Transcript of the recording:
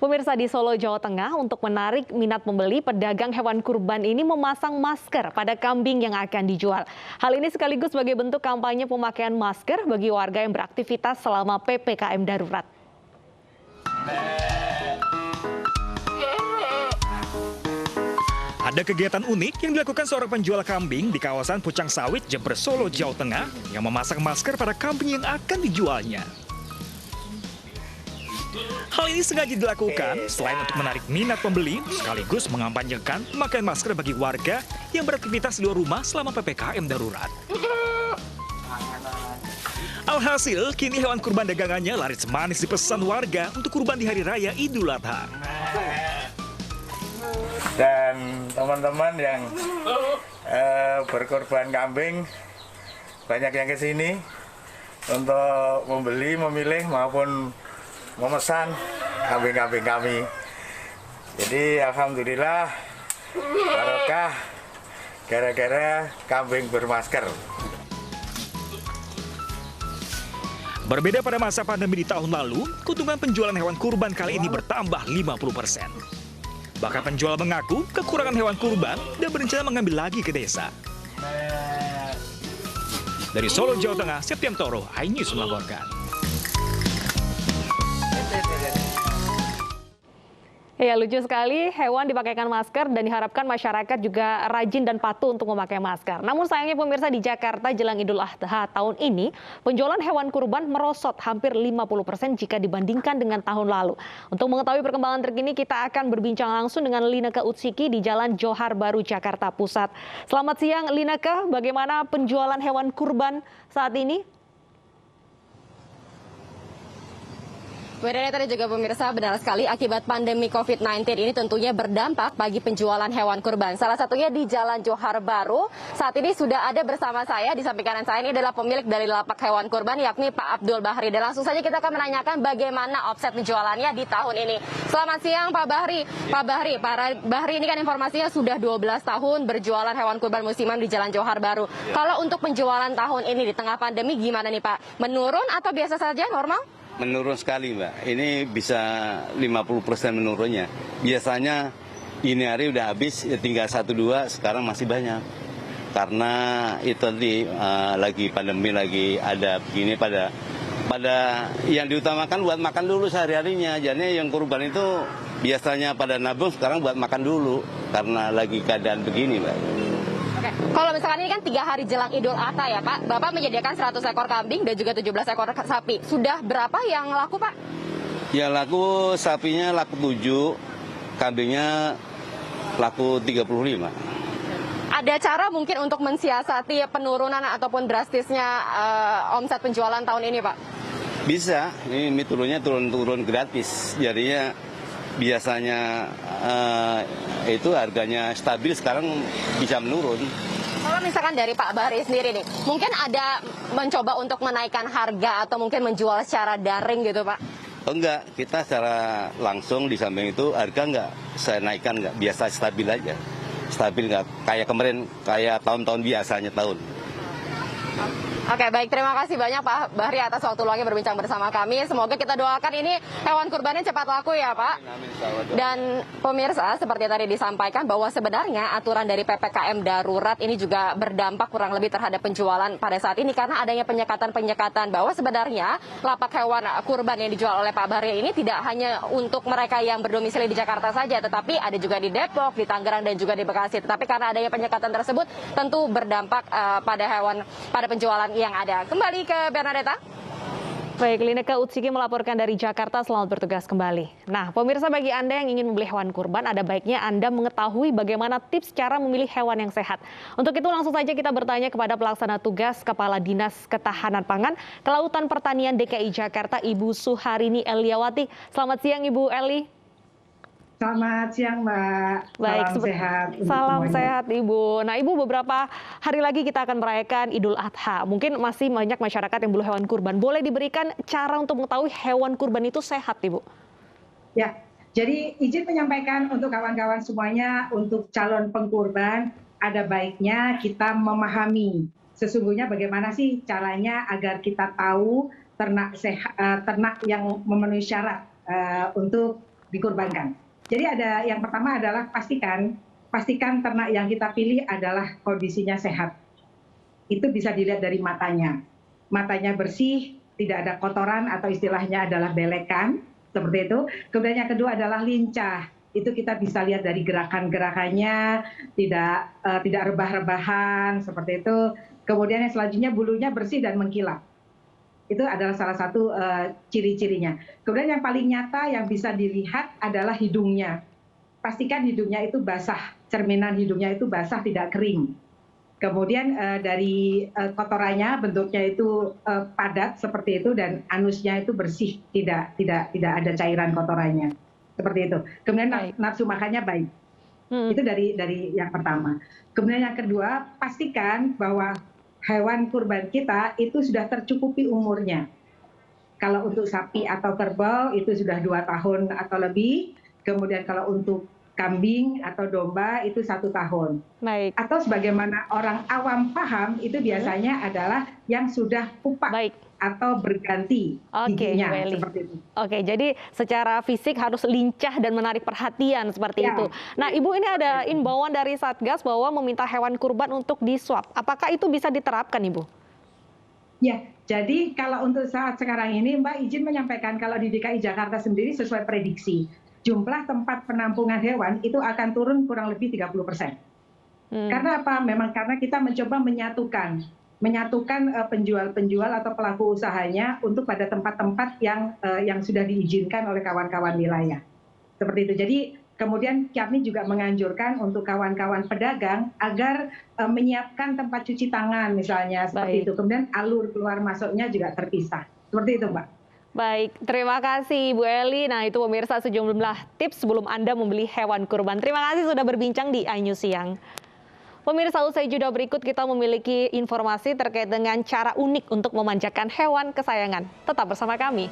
Pemirsa, di Solo, Jawa Tengah, untuk menarik minat pembeli, pedagang hewan kurban ini memasang masker pada kambing yang akan dijual. Hal ini sekaligus sebagai bentuk kampanye pemakaian masker bagi warga yang beraktivitas selama PPKM darurat. Ada kegiatan unik yang dilakukan seorang penjual kambing di kawasan Pucang Sawit, Jember, Solo, Jawa Tengah, yang memasang masker pada kambing yang akan dijualnya. Hal ini sengaja dilakukan selain untuk menarik minat pembeli, sekaligus mengampanyekan pemakaian masker bagi warga yang beraktivitas di luar rumah selama PPKM darurat. Alhasil, kini hewan kurban dagangannya laris manis dipesan warga untuk kurban di Hari Raya Idul Adha. Dan teman-teman yang berkorban kambing, banyak yang ke sini untuk membeli, memilih maupun memesan kambing-kambing kami. Jadi alhamdulillah barokah gara-gara kambing bermasker. Berbeda pada masa pandemi di tahun lalu, keuntungan penjualan hewan kurban kali ini bertambah 50%. Bahkan penjual mengaku kekurangan hewan kurban dan berencana mengambil lagi ke desa. Dari Solo, Jawa Tengah, Septiantoro, iNews melaporkan. Ya, lucu sekali, hewan dipakaikan masker dan diharapkan masyarakat juga rajin dan patuh untuk memakai masker. Namun sayangnya pemirsa, di Jakarta jelang Idul Adha tahun ini, penjualan hewan kurban merosot hampir 50% jika dibandingkan dengan tahun lalu. Untuk mengetahui perkembangan terkini, kita akan berbincang langsung dengan Lineke Utsiki di Jalan Johar Baru, Jakarta Pusat. Selamat siang Lineke, bagaimana penjualan hewan kurban saat ini? Dan juga pemirsa, benar sekali akibat pandemi COVID-19 ini tentunya berdampak bagi penjualan hewan kurban. Salah satunya di Jalan Johar Baru. Saat ini sudah ada bersama saya, di samping kanan saya ini adalah pemilik dari lapak hewan kurban, yakni Pak Abdul Bahri. Dan langsung saja kita akan menanyakan bagaimana omset penjualannya di tahun ini. Selamat siang Pak Bahri. Pak Bahri ini kan informasinya sudah 12 tahun berjualan hewan kurban musiman di Jalan Johar Baru. Kalau untuk penjualan tahun ini di tengah pandemi gimana nih Pak? Menurun atau biasa saja, normal? Menurun sekali Mbak, ini bisa 50% menurunnya. Biasanya ini hari udah habis, ya tinggal 1-2, sekarang masih banyak. Karena itu lagi pandemi, lagi ada begini, pada yang diutamakan buat makan dulu sehari-harinya. Jadinya yang kurban itu biasanya pada nabung, sekarang buat makan dulu. Karena lagi keadaan begini Mbak. Oke. Kalau misalkan ini kan 3 hari jelang Idul Adha ya Pak, Bapak menyediakan 100 ekor kambing dan juga 17 ekor sapi. Sudah berapa yang laku Pak? Ya laku, sapinya laku 7, kambingnya laku 35. Ada cara mungkin untuk mensiasati penurunan ataupun drastisnya omset penjualan tahun ini Pak? Bisa, ini turunnya turun gratis, jadinya biasanya itu harganya stabil, sekarang bisa menurun. Kalau misalkan dari Pak Bahri sendiri nih, mungkin ada mencoba untuk menaikkan harga atau mungkin menjual secara daring gitu Pak? Enggak, kita secara langsung di samping itu harga enggak saya naikkan, enggak, biasa stabil aja. Stabil, enggak kayak kemarin, kayak tahun-tahun biasanya tahun. Oke, baik. Terima kasih banyak Pak Bahri atas waktu luangnya berbincang bersama kami. Semoga kita doakan ini hewan kurbannya cepat laku ya Pak. Dan pemirsa, seperti tadi disampaikan bahwa sebenarnya aturan dari PPKM darurat ini juga berdampak kurang lebih terhadap penjualan pada saat ini. Karena adanya penyekatan-penyekatan bahwa sebenarnya lapak hewan kurban yang dijual oleh Pak Bahri ini tidak hanya untuk mereka yang berdomisili di Jakarta saja. Tetapi ada juga di Depok, di Tangerang, dan juga di Bekasi. Tetapi karena adanya penyekatan tersebut tentu berdampak pada penjualan yang ada. Kembali ke Bernadetta. Baik, Lineke Utsiki melaporkan dari Jakarta. Selamat bertugas kembali. Nah, pemirsa, bagi Anda yang ingin membeli hewan kurban, ada baiknya Anda mengetahui bagaimana tips cara memilih hewan yang sehat. Untuk itu langsung saja kita bertanya kepada pelaksana tugas Kepala Dinas Ketahanan Pangan, Kelautan Pertanian DKI Jakarta, Ibu Suharini Eliawati. Selamat siang Ibu Eli. Selamat siang Mbak. Baik, salam sehat. Salam sehat Ibu. Nah Ibu, beberapa hari lagi kita akan merayakan Idul Adha. Mungkin masih banyak masyarakat yang belum hewan kurban. Boleh diberikan cara untuk mengetahui hewan kurban itu sehat Ibu? Ya, jadi izin menyampaikan untuk kawan-kawan semuanya, untuk calon pengkurban, ada baiknya kita memahami sesungguhnya bagaimana sih caranya agar kita tahu ternak yang memenuhi syarat untuk dikurbankan. Jadi ada yang pertama adalah pastikan ternak yang kita pilih adalah kondisinya sehat. Itu bisa dilihat dari matanya. Matanya bersih, tidak ada kotoran atau istilahnya adalah belekan, seperti itu. Kemudian yang kedua adalah lincah. Itu kita bisa lihat dari gerakan-gerakannya, tidak rebah-rebahan, seperti itu. Kemudian yang selanjutnya bulunya bersih dan mengkilap. Itu adalah salah satu ciri-cirinya. Kemudian yang paling nyata yang bisa dilihat adalah hidungnya. Pastikan hidungnya itu basah, cerminan hidungnya itu basah, tidak kering. Kemudian dari kotorannya bentuknya itu padat seperti itu dan anusnya itu bersih, tidak ada cairan kotorannya. Seperti itu. Kemudian nafsu makannya baik. Itu dari yang pertama. Kemudian yang kedua, pastikan bahwa hewan kurban kita itu sudah tercukupi umurnya. Kalau untuk sapi atau kerbau itu sudah 2 tahun atau lebih. Kemudian kalau untuk kambing atau domba itu 1 tahun. Baik. Atau sebagaimana orang awam paham itu biasanya adalah yang sudah pupak atau berganti giginya, seperti itu. Oke, jadi secara fisik harus lincah dan menarik perhatian seperti itu. Nah, Ibu, ini ada imbauan dari Satgas bahwa meminta hewan kurban untuk diswab. Apakah itu bisa diterapkan, Ibu? Ya, jadi kalau untuk saat sekarang ini, Mbak izin menyampaikan kalau di DKI Jakarta sendiri sesuai prediksi, jumlah tempat penampungan hewan itu akan turun kurang lebih 30%. Karena apa? Memang karena kita mencoba menyatukan penjual-penjual atau pelaku usahanya untuk pada tempat-tempat yang sudah diizinkan oleh kawan-kawan wilayah. Seperti itu. Jadi kemudian kami juga menganjurkan untuk kawan-kawan pedagang agar menyiapkan tempat cuci tangan misalnya seperti itu. Kemudian alur keluar masuknya juga terpisah. Seperti itu, Mbak. Baik, terima kasih Bu Eli. Nah, itu pemirsa sejumlah tips sebelum Anda membeli hewan kurban. Terima kasih sudah berbincang di iNews Siang. Pemirsa, usai jeda berikut kita memiliki informasi terkait dengan cara unik untuk memanjakan hewan kesayangan. Tetap bersama kami.